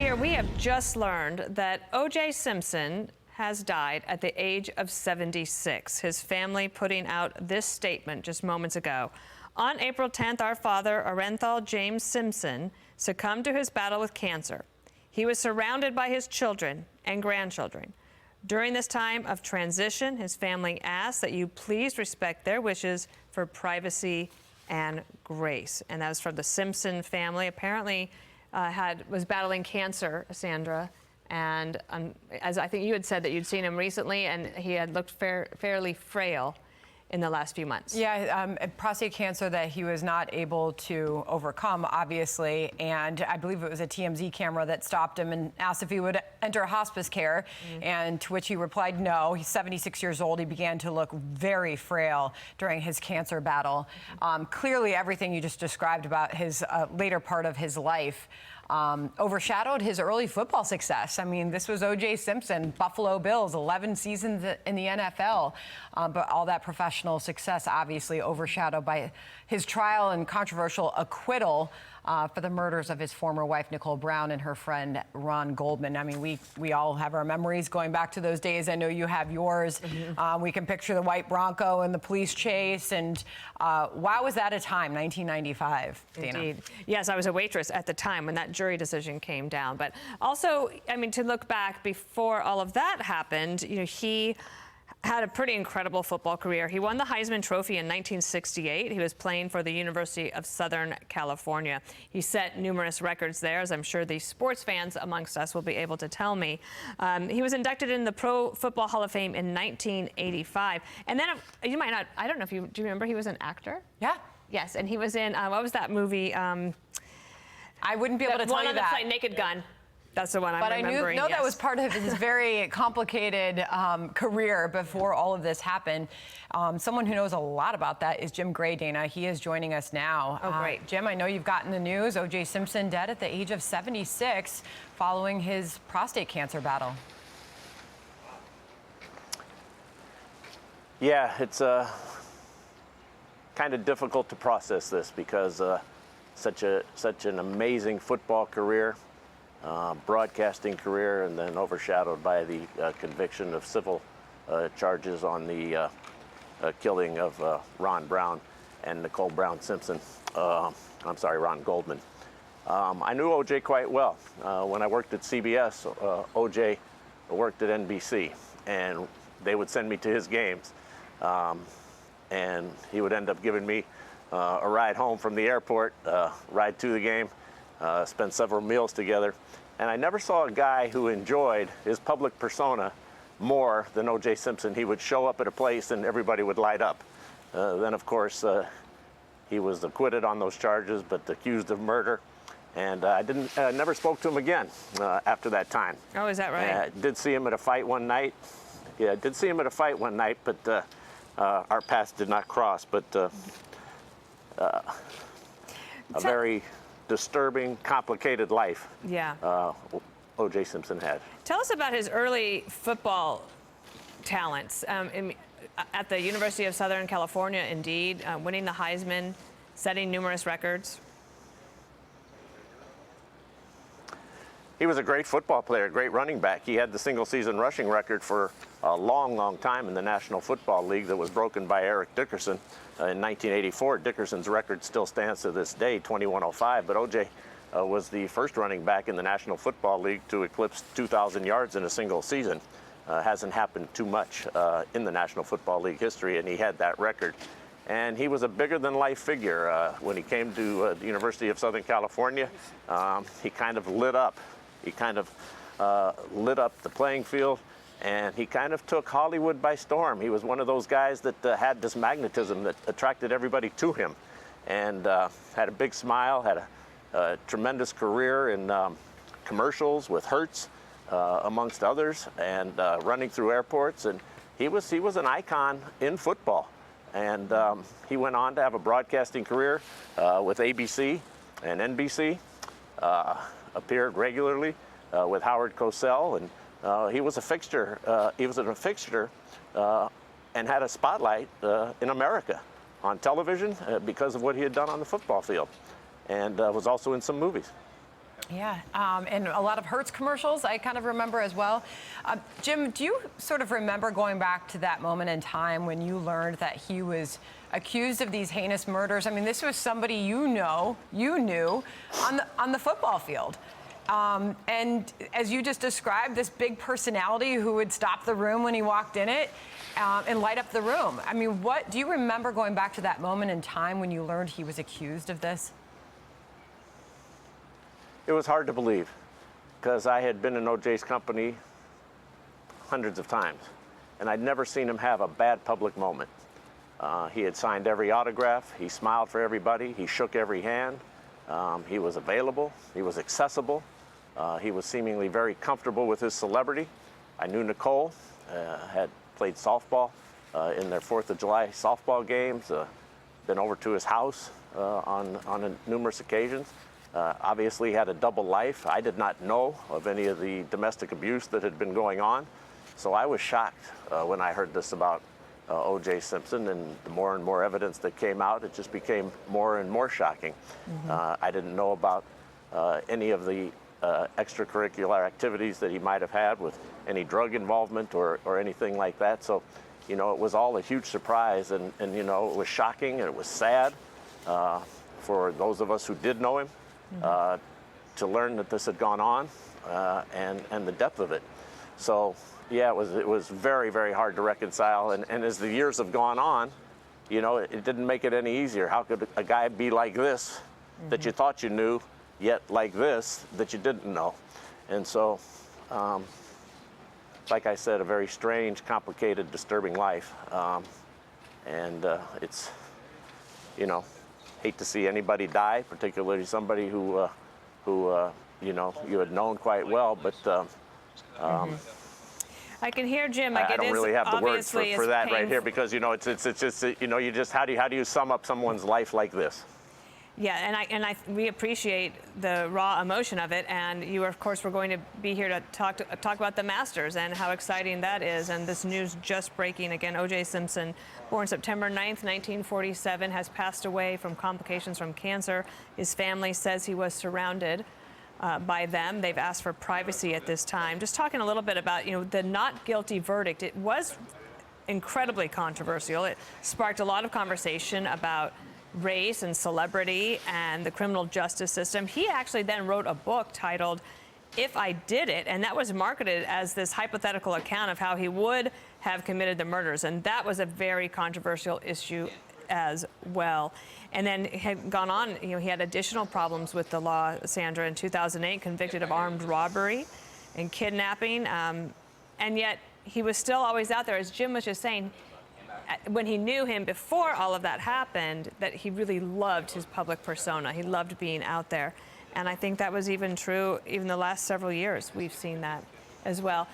here, we have just learned that O.J. Simpson has died at the age of 76. His family putting out this statement just moments ago. On April 10th, our father, Orenthal James Simpson, succumbed to his battle with cancer. He was surrounded by his children and grandchildren. During this time of transition, his family asks that you please respect their wishes for privacy and grace. And that was from the Simpson family. Apparently was battling cancer, Sandra. And as I think you had said that you'd seen him recently, and he had looked fairly frail in the last few months. Yeah, prostate cancer that he was not able to overcome, obviously. And I believe it was a TMZ camera that stopped him and asked if he would enter hospice care, and to which he replied no. He's 76 years old. He began to look very frail during his cancer battle. Clearly, everything you just described about his later part of his life overshadowed his early football success. I mean, this was O.J. Simpson, Buffalo Bills, 11 seasons in the NFL, but all that professional success obviously overshadowed by his trial and controversial acquittal for the murders of his former wife, Nicole Brown, and her friend, Ron Goldman. I mean, we all have our memories going back to those days. I know you have yours. We can picture the white Bronco and the police chase. And wow, was that a time, 1995, Dana? Indeed. Yes, I was a waitress at the time when that jury decision came down. But also, I mean, to look back before all of that happened, you know, he had a pretty incredible football career. He won the Heisman Trophy in 1968. He was playing for the University of Southern California. He set numerous records there, as I'm sure the sports fans amongst us will be able to tell me. He was inducted in the Pro Football Hall of Fame in 1985. And then, you might not, I don't know if you, do you remember he was an actor? Yeah. Yes, and he was in, what was that movie? I wouldn't be able to tell you that. One on the flight, Naked Gun. That's the one I'm remembering. But I know that was part of his very complicated career before all of this happened. Someone who knows a lot about that is Jim Gray, Dana. He is joining us now. Oh, great. Jim, I know you've gotten the news. O.J. Simpson dead at the age of 76 following his prostate cancer battle. Yeah, it's kind of difficult to process this because such an amazing football career. Broadcasting career, and then overshadowed by the conviction of civil charges on the killing of Ron Brown and Nicole Brown Simpson. I'm sorry, Ron Goldman. I knew O.J. quite well. When I worked at CBS, O.J. worked at NBC, and they would send me to his games, and he would end up giving me a ride home from the airport, ride to the game, spend several meals together. And I never saw a guy who enjoyed his public persona more than O.J. Simpson. He would show up at a place and everybody would light up. Then, of course, he was acquitted on those charges, but accused of murder. And I never spoke to him again after that time. Oh, is that right? I did see him at a fight one night. Yeah, I did see him at a fight one night, but our paths did not cross. But a very disturbing, complicated life. Yeah. O.J. Simpson had. Tell us about his early football talents at the University of Southern California, indeed, winning the Heisman, setting numerous records. He was a great football player, great running back. He had the single-season rushing record for a long, long time in the National Football League that was broken by Eric Dickerson. In 1984, Dickerson's record still stands to this day, 2105, but O.J. Was the first running back in the National Football League to eclipse 2,000 yards in a single season. Hasn't happened too much in the National Football League history, and he had that record. And he was a bigger-than-life figure. When he came to the University of Southern California, he kind of lit up. He kind of lit up the playing field, and he kind of took Hollywood by storm. He was one of those guys that had this magnetism that attracted everybody to him, and had a big smile, had a tremendous career in commercials with Hertz, amongst others, and running through airports. And he was an icon in football. And he went on to have a broadcasting career with ABC and NBC, appeared regularly with Howard Cosell, and he was a fixture. He was a fixture and had a spotlight in America on television because of what he had done on the football field, and was also in some movies. Yeah, and a lot of Hertz commercials I kind of remember as well. Jim, do you sort of remember going back to that moment in time when you learned that he was accused of these heinous murders? I mean, this was somebody you knew on the football field. And as you just described, this big personality who would stop the room when he walked in it and light up the room. I mean, what do you remember going back to that moment in time when you learned he was accused of this? It was hard to believe because I had been in OJ's company hundreds of times, and I'd never seen him have a bad public moment. He had signed every autograph. He smiled for everybody. He shook every hand. He was available. He was accessible. He was seemingly very comfortable with his celebrity. I knew Nicole, had played softball in their 4th of July softball games, been over to his house on numerous occasions. Obviously had a double life. I did not know of any of the domestic abuse that had been going on. So I was shocked when I heard this about O.J. Simpson, and the more and more evidence that came out, it just became more and more shocking. I didn't know about any of the extracurricular activities that he might have had with any drug involvement or anything like that. So, you know, it was all a huge surprise, and you know, it was shocking and it was sad for those of us who did know him. To learn that this had gone on and the depth of it. So yeah, it was very, very hard to reconcile. And as the years have gone on, you know, it didn't make it any easier. How could a guy be like this that you thought you knew, yet like this that you didn't know? And so, like I said, a very strange, complicated, disturbing life. It's, you know, hate to see anybody die, particularly somebody who you know, you had known quite well, but I can hear Jim. I don't really have the words for that painful. right here, because you know it's just, you know, you just how do you sum up someone's life like this? Yeah, we appreciate the raw emotion of it, and you, of course, we're going to be here to talk about the Masters and how exciting that is. And this news just breaking again: O.J. Simpson, born September 9th, 1947, has passed away from complications from cancer. His family says he was surrounded by them. They've asked for privacy at this time. Just talking a little bit about, you know, the not guilty verdict. It was incredibly controversial. It sparked a lot of conversation about race and celebrity and the criminal justice system. He actually then wrote a book titled If I Did It, and that was marketed as this hypothetical account of how he would have committed the murders, and that was a very controversial issue as well. And then had gone on, you know, he had additional problems with the law, Sandra. In 2008, convicted of armed robbery and kidnapping, and yet he was still always out there. As Jim was just saying, when he knew him before all of that happened, that he really loved his public persona. He loved being out there. And I think that was even true even the last several years. We've seen that as well.